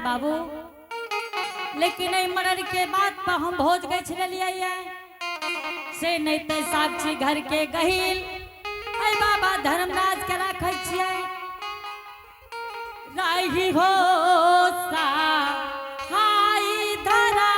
बाबू लेकिन मर्डर के बाद पर हम भोज गए छलिए से नहीं ते साक्षी घर के गहिल ऐ बाबा धर्मराज के राखै छियै राही हो सा हाई धरा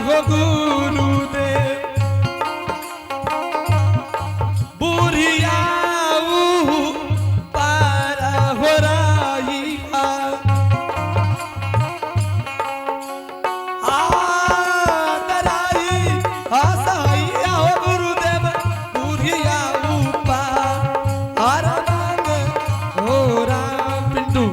हो गुरुदेव बुढ़िया पारा हो रही हसैया हो गुरुदेव बुढ़िया पारा हो रहा पिंडू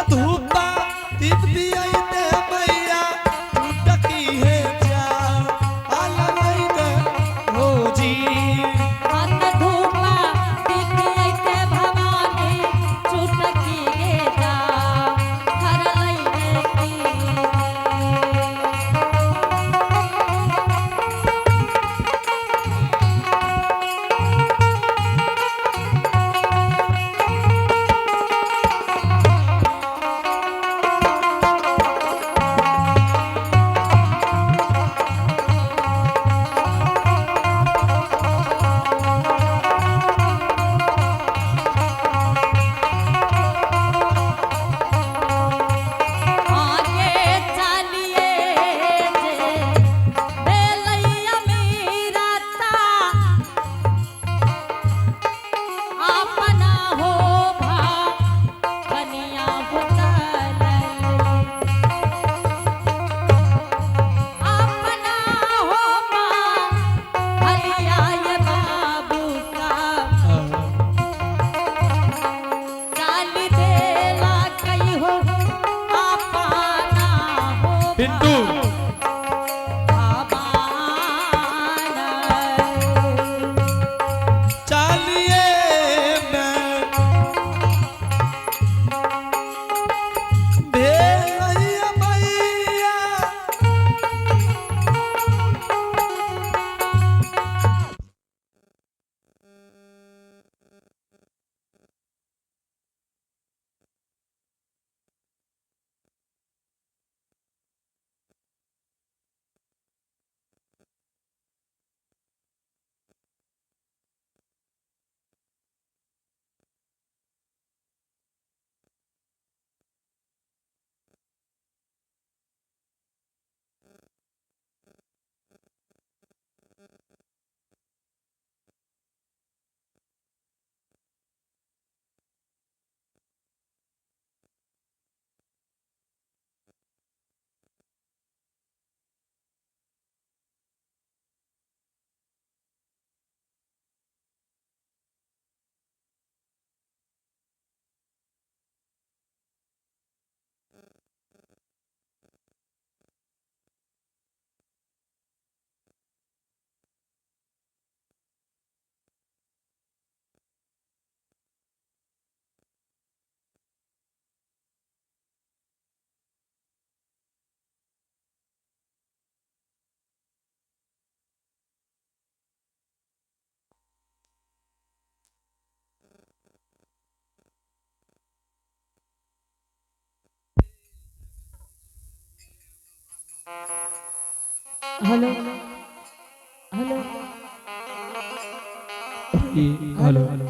धूपा दीप दिया लईते मैया टकी है जा लईते हो जी हाथ धूपा दिखिए के भवानी चुटकी गेजा हर लईने की आगे चलिए जे बेलैया मेरा ता अपना हो भा कनिया हो चलई अपना हो भा हलिया ये बाबू का चाली देला कई हो अपना हो पिंटू चालिए मैं भेलैया मैया हेलो हेलो हेलो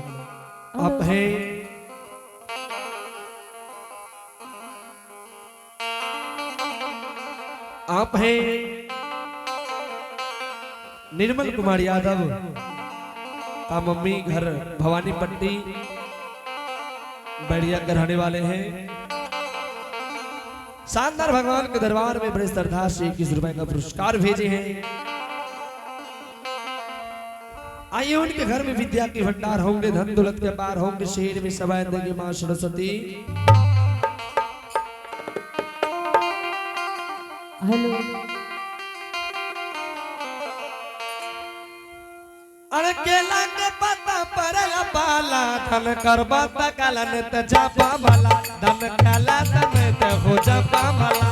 आप हैं आप हैं निर्मल कुमार यादव का मम्मी घर भवानी पट्टी बढ़िया घराने वाले हैं। शानदार भगवान के दरबार में बड़े श्रद्धा से 21 रुपए का पुरस्कार भेजे हैं। आइए उनके घर में विद्या के भंडार होंगे, धन दौलत के पार होंगे, शहर में सभा देंगे मां सरस्वती। हेलो अरे केला के पत्ता पर पाला धन करबा तकलन त जापा भला धन काला तन त हो जापा भला।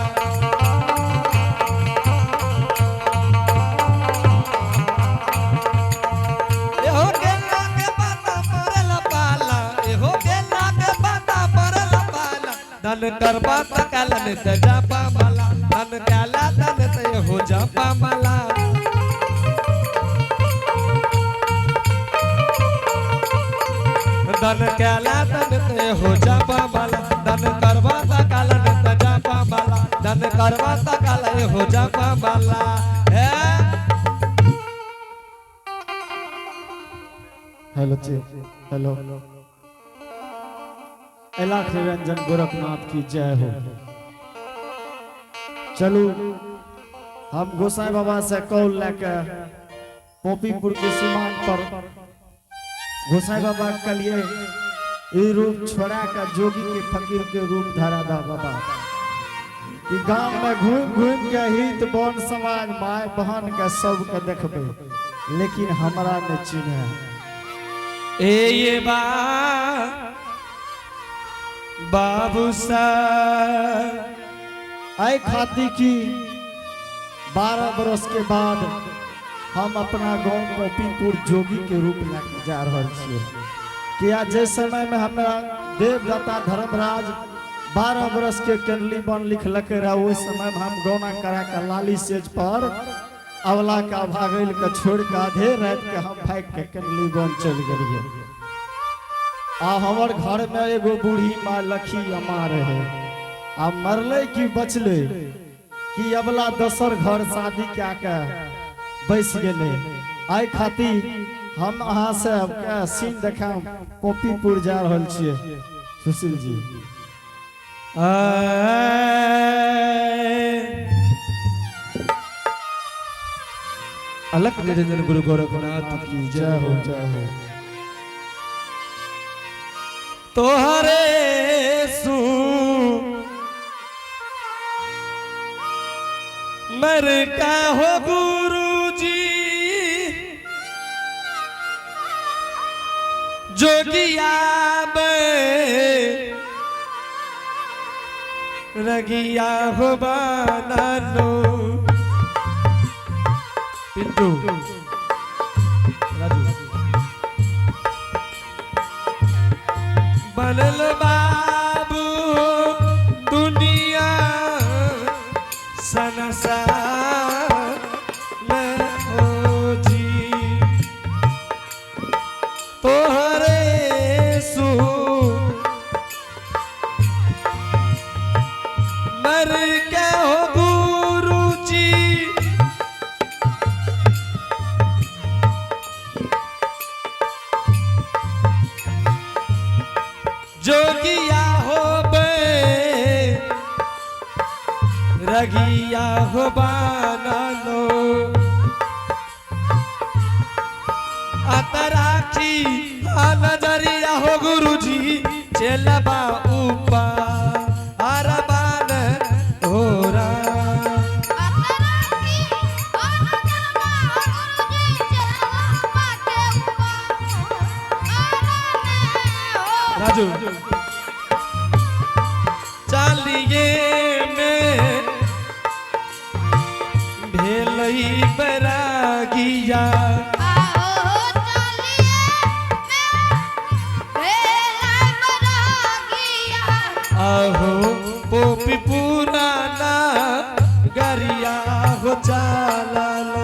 एहो केला के पत्ता पर पाला एहो केला के पत्ता पर पाला धन करबा तकलन त जापा भला धन काला तन त हो जापा भला। धन काला तन ते हो जापा बाला धन करवा ता काला न जापा बाला धन करवा ता काला हो जापा बाला। हेलो जी हेलो इलाख निरंजन गोरखनाथ की जय हो। चलू हम गोसाई बाबा से कौल लेके पोपीपुर के सीमांत पर गोसाई बाबा के लिए ये रूप छोड़ा का जोगी के फकीर के रूप धरा दा बाबा। कि गांव में घूम घूम के हित बन समाज माय बहन के सबके देखबे, लेकिन हमरा ने चिन्ह ए ये बाबू सा आई खाती की 12 बरस के बाद हम अपना गांव पोपीपुर जोगी के रूप में जा रहे छे। किया जे समय में हमारा देवदाता धर्मराज 12 बरस के केंडली बन लिखलक रहा, उस समय में हम गौना करा के लाली सेज पर अवला का भागल के छोड़ के आधे रात के हम फाइक के केंडली बन चल गए। आ हमर घर में एगो बूढ़ी माँ लखी अमा रहे, आ मरले कि बचले कि अबला दोसर घर शादी क्या के बैस गए। आई खाती हम अहाँ से सीन देखा पोपीपुर जा रहल छिए सुशील जी। अलग निरंजन गुरु गोरखनाथ की जय हो जय हो। तोहरे सू मर का हो गुरु जी जोगिया रगिया हो बना लो। पिंटू राजू बनल बाबू दुनिया संसार में हो जी तोहरे सु मर के हो गुरु जी जोगिया हो बे रगिया हो बना लो। अतराखी नजरिया हो गुरुजी चलबा ऊपर अरबान होरा राजू चालिए में भेलई बरागिया आहो पोपी पुराना गरिया हो चाला लो।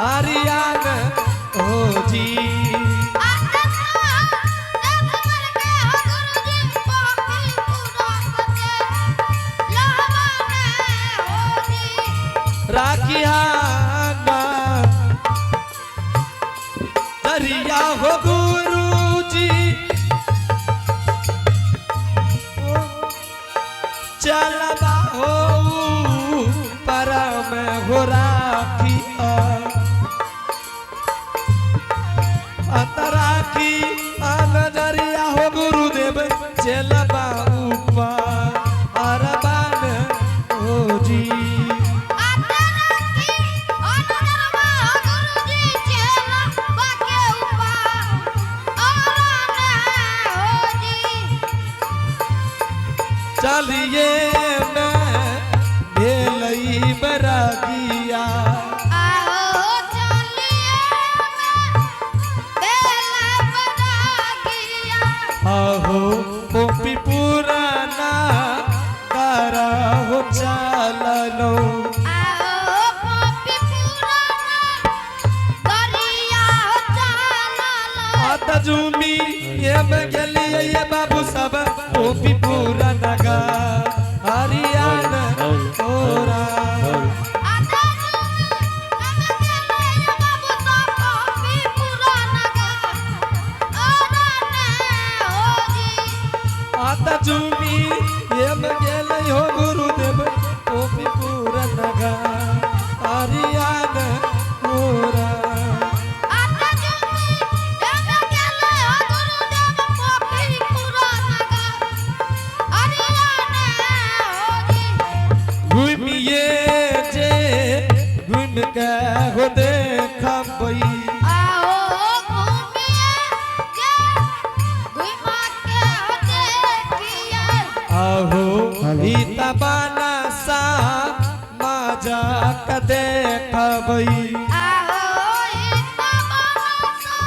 आरियान हो जी राखियाना दरिया हो गुरु जी चलबा हो परम हो राखी अतराखी नजरिया हो गुरुदेव चलबा ऊपर अरबान हो जी चलिए मैं भेलई बरागिया आहो पोपी पुराना तारा हो चाला लो। आता जूमी ये मैं गलिए ये बाबू सब पोपी पुराना गा हरियाण ओरा आता जूमी ये मैं गलिए हो गुरुदेव पोपी पुराना घूमिए जे घूम के हो देखबई आओ घूमिए जे घुमा के देखिए आहो हेलो। ई तबाना सा माजा क देखबई आओ इतना मनसा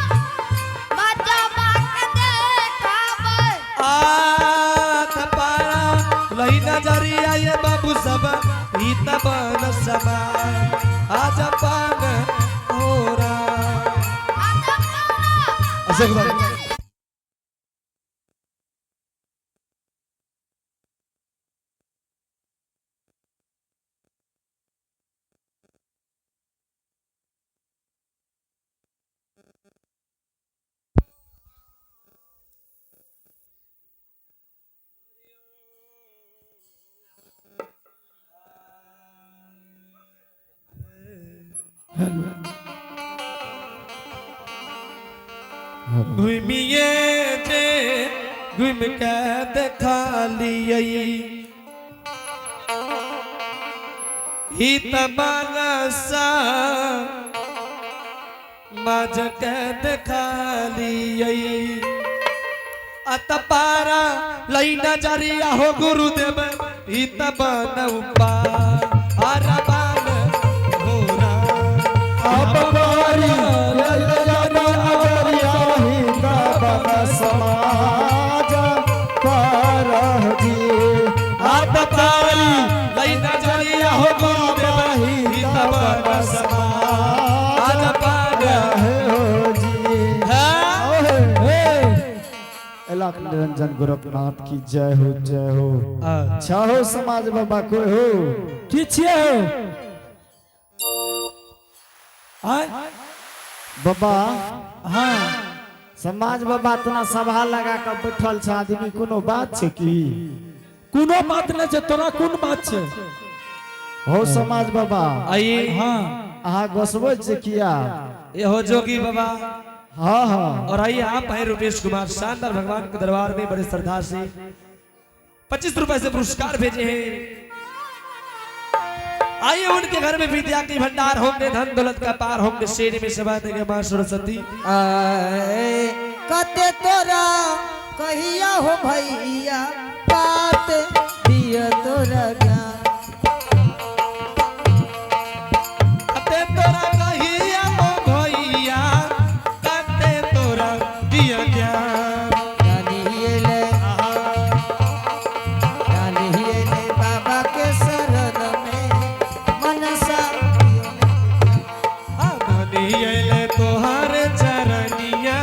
मजा बात देखाबे आ तबारा लई नजरिया ये बाबू सब ई तबाना समा आज पान होरा अशोक बाबू घूमिए जे घूम के देखा लियई ही तबाना सा मज के देखा लियई अतपारा लई नजरिया हो गुरुदेव ही तबाना उपा अरबान होरा अब बारी समाज करह जी आप तारी लई नजरिया हो गुरुदेव ही तबाना समा आज पाग हो जी है इलाक निरंजन गोरखनाथ की जय हो जय हो। अच्छा हो समाज बाबा कोई हो किछे बाबा हाँ समाज बाबा तना सभा लगा कर बैठल छ आदमी कोनो बात छै की कोनो बात नहीं छै तोरा कोन बात छै हो समाज बाबा आइए हाँ अहाँ गोसबो छै किया ये हो जोगी बाबा हाँ हाँ और आइए आप हैं रुपेश कुमार शानदार भगवान के दरबार में बड़े श्रद्धा से 25 रुपए से पुरस्कार भेजे हैं आइए उनके घर में विद्या की भंडार होंगे धन दौलत का पार होंगे शेर में सभा देंगे मां सरस्वती कते तोरा कहिया हो भैया बात दिया तोरा ज्ञान कते तोरा कहिया हो भैया कते तोरा दिया ज्ञान जानिए ले बाबा के शरण में मनसा ले तोहर चरनिया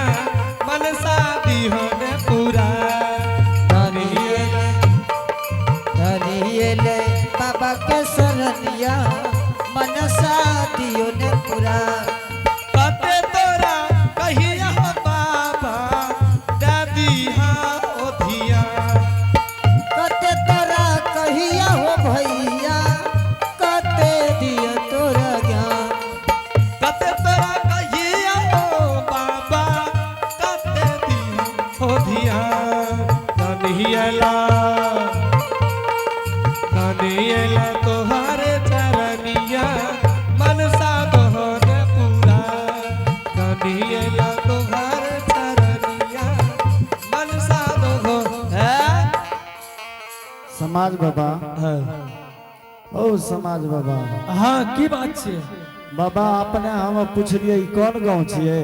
मन शादी होने पूरा जानिए ले बाबा के शरणिया मनसा दियो ने पूरा कते तोरा कहिया हो बाबा दादी हाँ ओधिया कते तोरा कहिया हो भैया कते दिया तोरा ज्ञान कते तोरा कहिया हो बाबा कते दी ओधिया कन्हियला कन्हियला तोहर चरनिया मन साध होने पूरा कन्हियला तोहर चरनिया मन साध हो है समाज बाबा ओ समाज बाबा हाँ की बात छै बाबा अपने हम पूछलिए कौन गांव छिए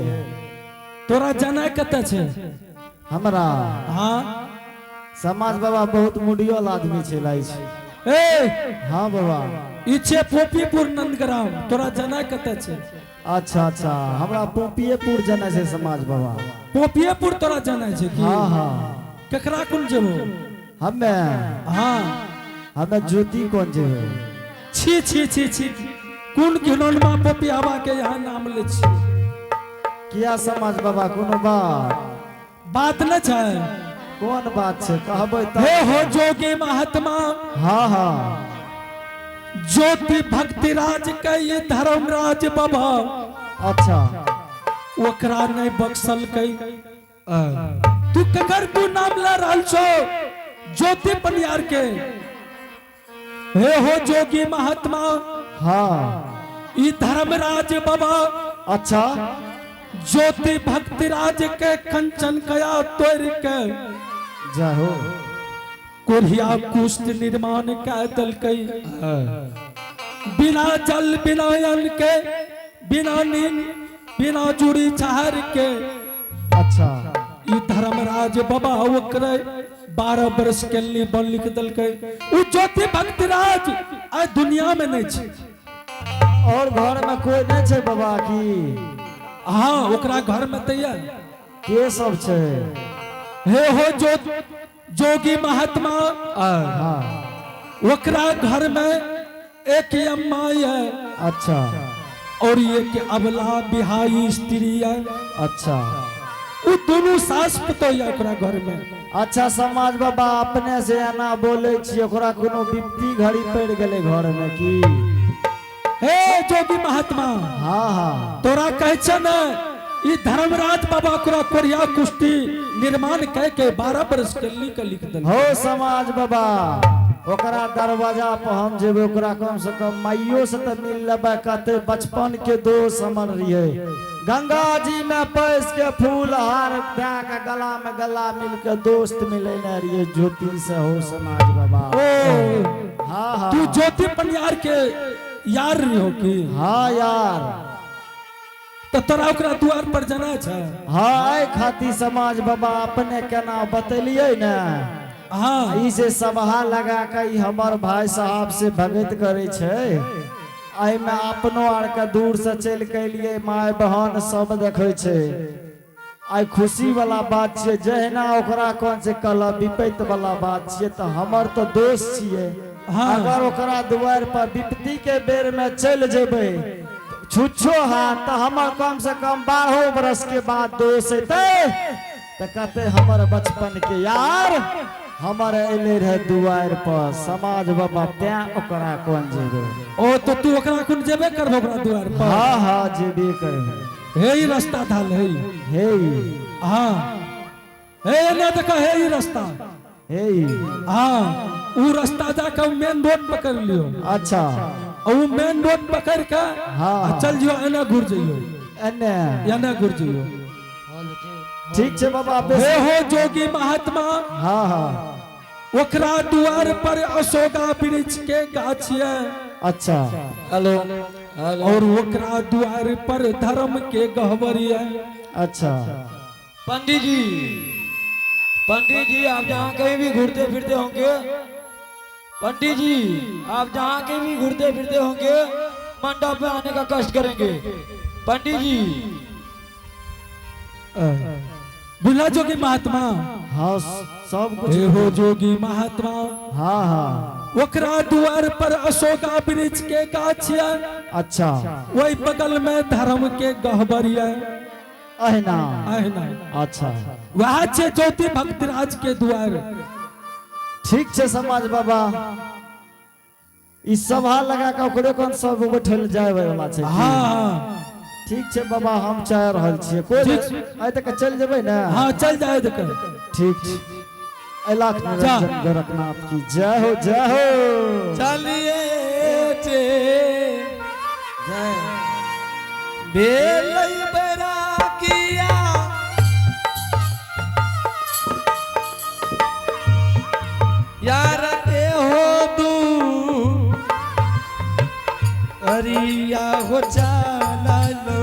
तोरा जाना कते छै हमरा हाँ समाज बाबा बहुत मुडियल आदमी छै लाई छै ए हाँ बाबा ई छै पोपीपुर नंदग्राम तोरा जाना कते छै अच्छा अच्छा हमरा पोपिएपुर जाना छै समाज बाबा पोपीपुर तोरा जाना छै की हाँ हाँ केकरा कोन जेबो हमें हाँ हमें ज्योति कौन जेबे छी छी छी छी कोन घिनौनमा पोपियाबा के यहाँ नाम ले छी किया समाज बाबा कोनो बात न छै कोन बात छै कहबै हे त हो जोगी महात्मा हाँ हाँ ज्योति भक्ति राज के ये धर्मराज बाबा अच्छा ओकरा नहीं बख्शल कई तू ककर तू नाम ले रहल छो ज्योति पनियार के हे हो जोगी महात्मा हाँ ई धर्मराज बाबा अच्छा ज्योति भक्ति राज के कंचन कया तोड़ के जय हो कोरिया कुष्ठ निर्माण कै दलकै बिना जल बिना अन्न के बिना नींद बिना जुड़ी छहर के अच्छा ई धर्मराज बाबा ओकरे 12 वर्ष के लिए बन लिख दलकै उ ज्योति भक्ति राज आ दुनिया में नहीं छै और घर में कोई नहीं छे बाबा की हाँ ओकरा घर में तैयार के सब छे हे हो जो जोगी महात्मा हाँ ओकरा घर में एक अम्मा है अच्छा और एक अबला बिहाई स्त्री है अच्छा वो दोनों सास पुतोह है ओकरा घर में अच्छा समाज बाबा अपने से आना बोले छी ओकरा कोनो विपत्ति घड़ी पड़ गेले घर में की हे जोगी महात्मा हाँ हाँ तोरा कहे छ न ई धर्मराज बाबा ओकरा कोरिया कुश्ती निर्माण कह के 12 वर्ष के लिख दल हो समाज बाबा ओकरा दरवाजा पर हम जेबे ओकरा कम से कम माइयो से तो मिल लेबे कहते बचपन के दोस्त हमर रहिए गंगा जी में पैस के फूल हार दे के गला में गला मिल के दोस्त मिले न रहिए ज्योति से हो समाज बाबा ओ हाँ हाँ तू ज्योति पनियार के यार रही हो की हाँ यार तो तोरा ओकरा द्वार पर जाना छै हाँ आए खाती समाज बाबा अपने केना बतेलिए न हाँ इसे सभा लगा के ई हमर भाई साहब से भगत करे छे आई में अपनो आर के दूर से चल के लिए माय बहन सब देखे छे आई खुशी वाला बात छे जहना ओकरा कौन से कला विपैत वाला बात छे तो हमर तो दोस्त छिए हाँ। अगर ओकरा द्वार पर विपत्ति के बेर में चल जेबे छुच्छो हाथ तो हमर कम से कम 12 बरस के बाद दोस्त हेते तो कहते हमर बचपन के यार हमारे अले रहे दुआर पर समाज बाबा त्या ओकरा कौन जेबे ओ तो तू ओकरा कोन जेबे करबो ओकरा द्वार पर हाँ हाँ जेबे करे हे ई रास्ता धाल है हे हाँ हे ना देखा हे ई रास्ता हे हाँ उ रास्ता जाके मेन रोड पकड़ लियो अच्छा और उ मेन रोड पकड़ के हाँ। आ चल जियो एना घुर जइयो एने एना घुर जइयो ठीक छे बाबा हे हो जोगी महात्मा हाँ हाँ ओकरा द्वार पर अशोका वृक्ष के गाछ है अच्छा हेलो और ओकरा द्वार पर धर्म के गहवर है अच्छा पंडित जी आप जहाँ कहीं भी घूरते फिरते होंगे पंडित जी आप जहाँ कहीं भी घूरते फिरते होंगे मंडप में आने का कष्ट करेंगे पंडित जी बुला जोगी महात्मा हाँ सब कुछ हे हो जोगी महात्मा हाँ हाँ ओकरा द्वार पर अशोका वृक्ष के गाछ है अच्छा वही बगल में धर्म के गहवर है अहना अहना अच्छा वह छे ज्योति भक्तराज के द्वार ठीक छे समाज बाबा ई सभा लगा के ओकरे कोन सब बैठल जाय वाला छे हाँ हाँ ठीक छे बाबा हम चाह रहल छिए कोई ठीक। आइ तक चल जेबै ना हाँ चल जाए देख ठीक अलाख निरंजन गोरखनाथ की जय हो जय हो चलिए बेलई बरा किया यार ए हो दू अरिया हो चाला लो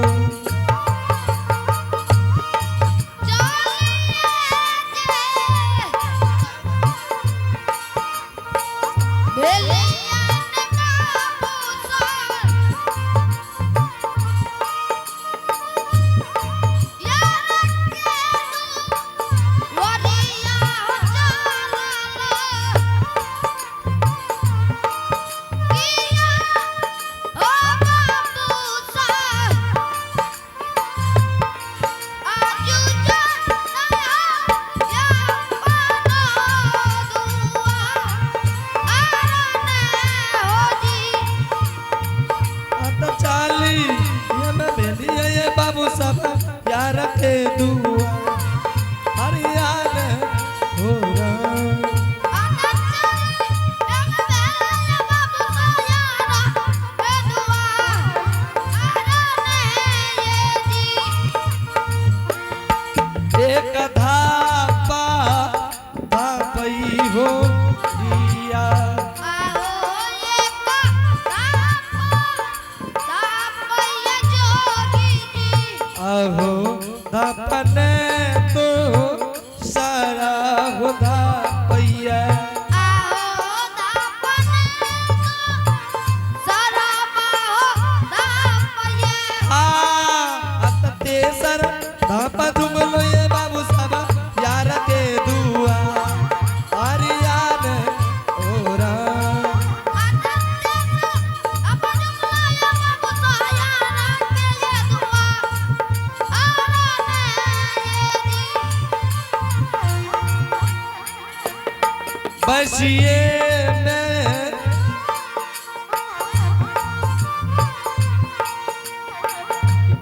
बाबू सब यार के दुआ हरियाल हो अपने तो सारा होता पैया आओ दापन सारा बाहो दापये अत तेसर धापा जुगलो ये बाबू साबा यार के दुआ आरियान ओरा बसिए में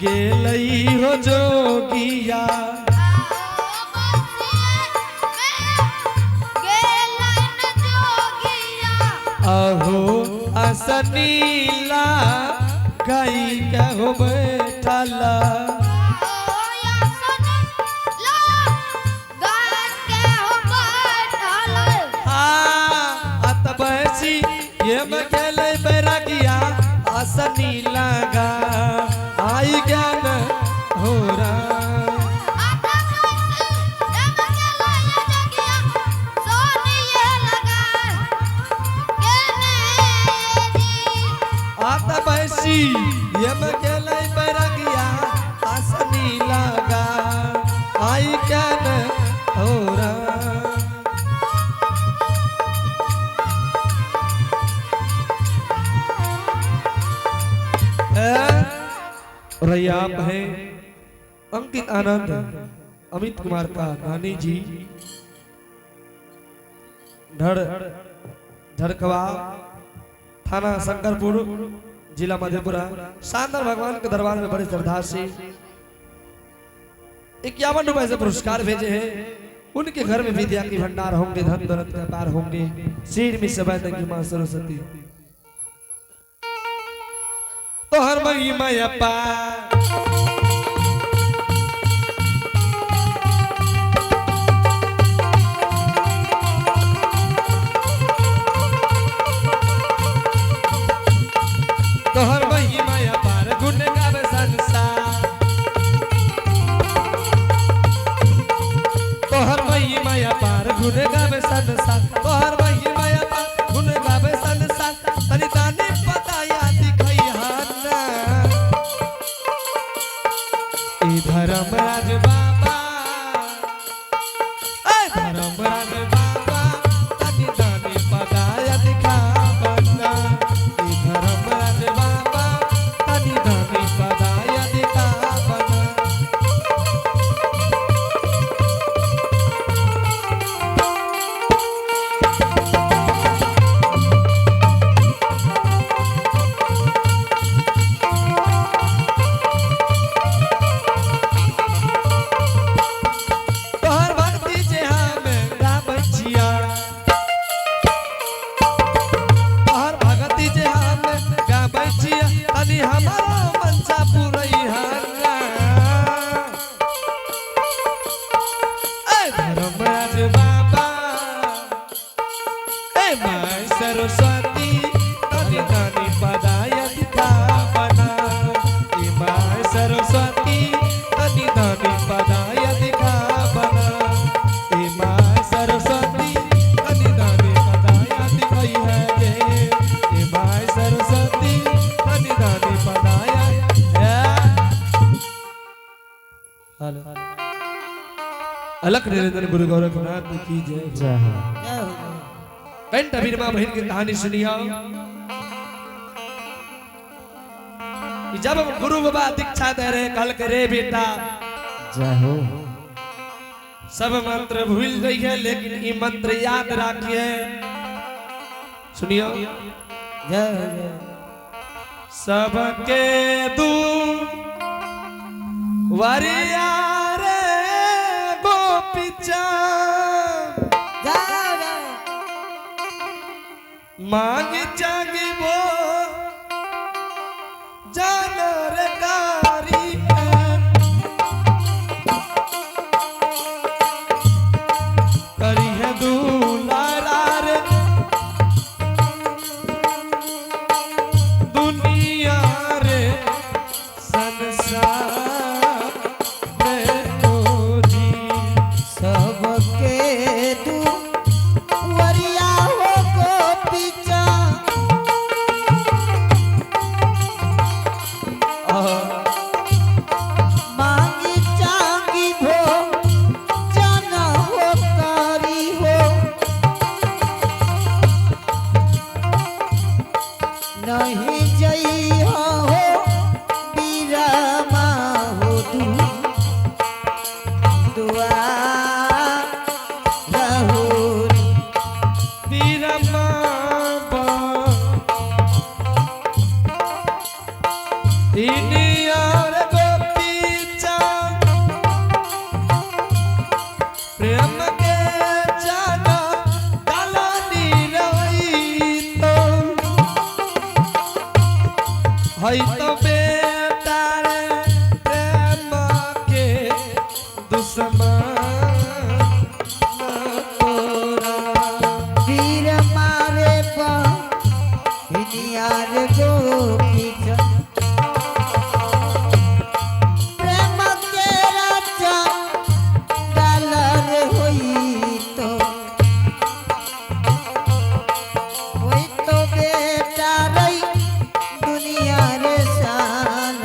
गेलई हो जोगिया अहो असनीला गई कहो बैठला बसी ये मकेले बैरागिया आसनी लगा आई ज्ञान हो आता बसी ये मकेले बैरागिया आसनी लगा आई ज्ञान हो और ये आप हैं अंकित आनंद अमित कुमार का नानी जी धड़कवा थाना शंकरपुर जिला मधेपुरा शानदार भगवान के दरबार में बड़ी श्रद्धा से 51 रुपए से पुरस्कार भेजे हैं। उनके घर में विद्या की भंडार होंगे, धन दौलत के अपार होंगे, सिर में सबै की मां सरस्वती तो हर महिमा अपार तोहर महिमा अपार गुण गावे संसार तोहर महिमा अपार गुण गावे संसार तोहर महिमा अपार गुण गावे संसार तनी ताने पता याद खैहाना ई धर्मराज बाबा ए धर्मराज बाबा तनी ताने पता याद खाबना ई धर्मराज बाबा तनी ताने पता याद खाबना तोहर भक्ति जे हमें गाबैछिया तोहर भक्ति जे हमें गाबैछिया तनी हमारा मनसा पुरैहा ए धर्मराज बाबा ए माय सरस्वती तनी तानी पदाय दिखावना ए माय सरस्वती तनी तानी पदाय दिखावना ए माय सरस्वती तनी तानी पदाय दिखाई है गे ए माय सरस्वती तनी तानी पदाय हेलो अलख निरंजन गुरु गोरखनाथ की जय जय हो कंठ बीरमा बहन की कहानी सुनिया कि जब गुरु बाबा दीक्षा दे रहे कल करे बेटा जय हो सब मंत्र भूल गई है लेकिन ये मंत्र याद रखिए सुनियो जय हो जय सबके दू वरियारे गोपीचा जय मांग जागी वो जानर कारी करी है दुलारा रे दुनिया रे संसार में हई तो बेटा रे प्रेम के दुश्मन तोरा वीर मारे हिनियार गोपी प्रेम के राजा डालर होई तो बेटा रही दुनिया रे शान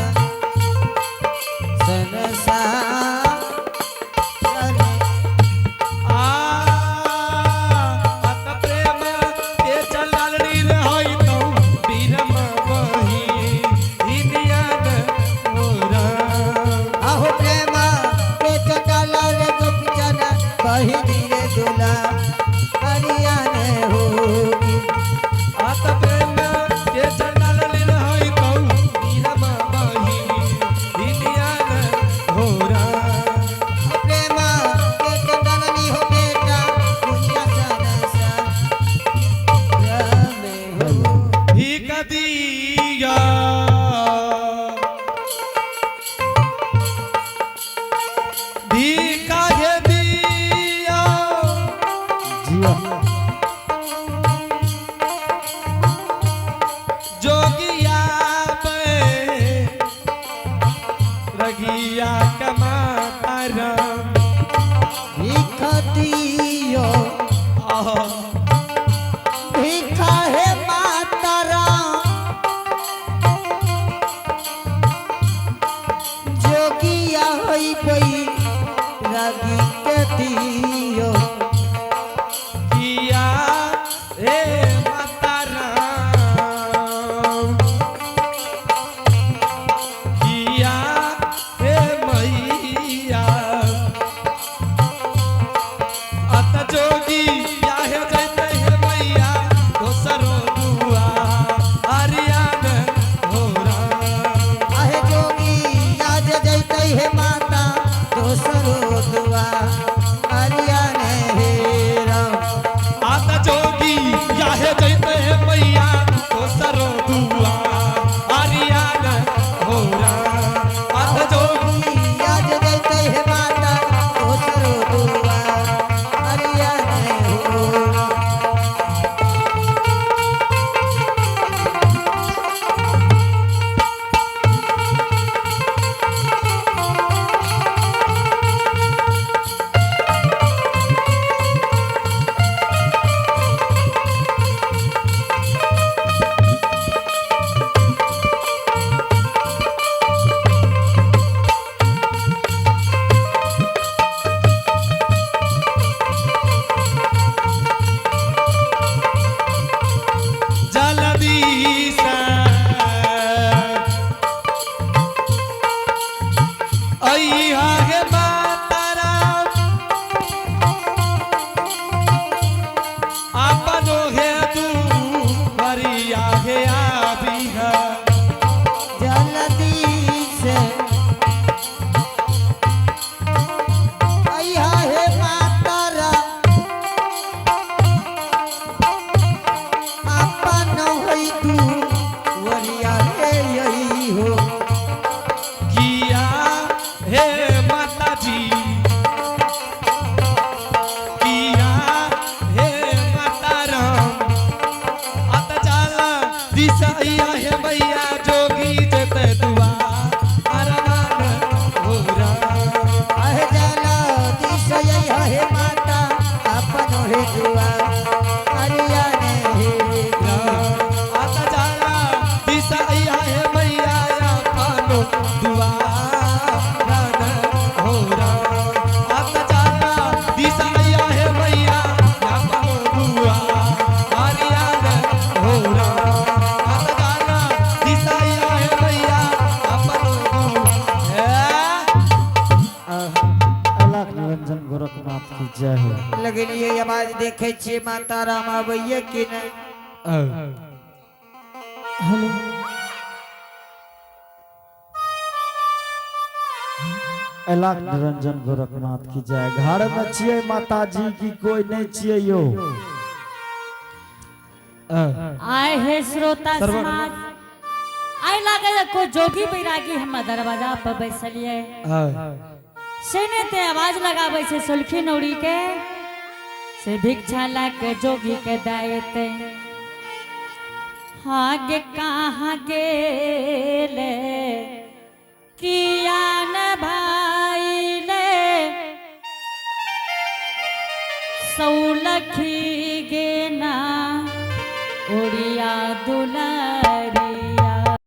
संसार अत प्रेम के चलल रील हई तो बीरम बही हिनियन मोरा आहो प्रेम के चटाला रे गोपीचना कही धीरे दुला हरियाने होगी अत प्रेम के चलल रील हई तो बीरम बही हिनियन मोरा प्रेम के चटाला हो बेटा दुनिया संसार में हो भीख दिया भीख दिया जिया जोगिया पे रगिया कमाता राम भीख दियो भिखा है माता राम जोगिया होई पई रागी के दियो किया हे माता राम किया हे मैया अत जोगी या हे जैते हे मैया दोसरो दुआ हरियान होरा आहे जोगी आज जैते है माता दोसरो दुआ हरियाने हे राम आत जोगी याहे जैते हे मैया दोसरो दुआ हरियान होरा आत जोगी आज जैते है माता दोसरो दुआ हरियाने हो जल्दी से अइहा हे माता राम आपनो हे तू हरिया हे आबिहा जल्दी से अइहा हे माता राम आपन होई तू वरिया हे यही हो किया हे माता जी किया हे माता राम अत जाला दिसैया हे मैया जोगी जते दुआ अरमान होरा आहे जाला दिशय हे माता आपन हे दुआ हरियाने हे राम अत जाला दिसैया हे मैया आपनो दुआ होरा अत जाला दिसैया हे मैया आपनो दुआ हरियान होरा अत जाला दिसैया हे मैया आपनो अलग निरंजन गोरखनाथ की जय हो। लगलिए आवाज देखे छे माता राम आबैये कि नहीं हेलो अलग निरंजन गोरखनाथ की जय। घर में छिए माता जी की कोई नहीं छिए यो आए हे श्रोता समाज, आए लगे को जोगी बैरागी हम दरवाजा पर बैसलिए से ने ते आवाज लगावे से सुलखी नौड़ी के से भिक्षा ला के जोगी के दायते हाँ गे कहाँ गे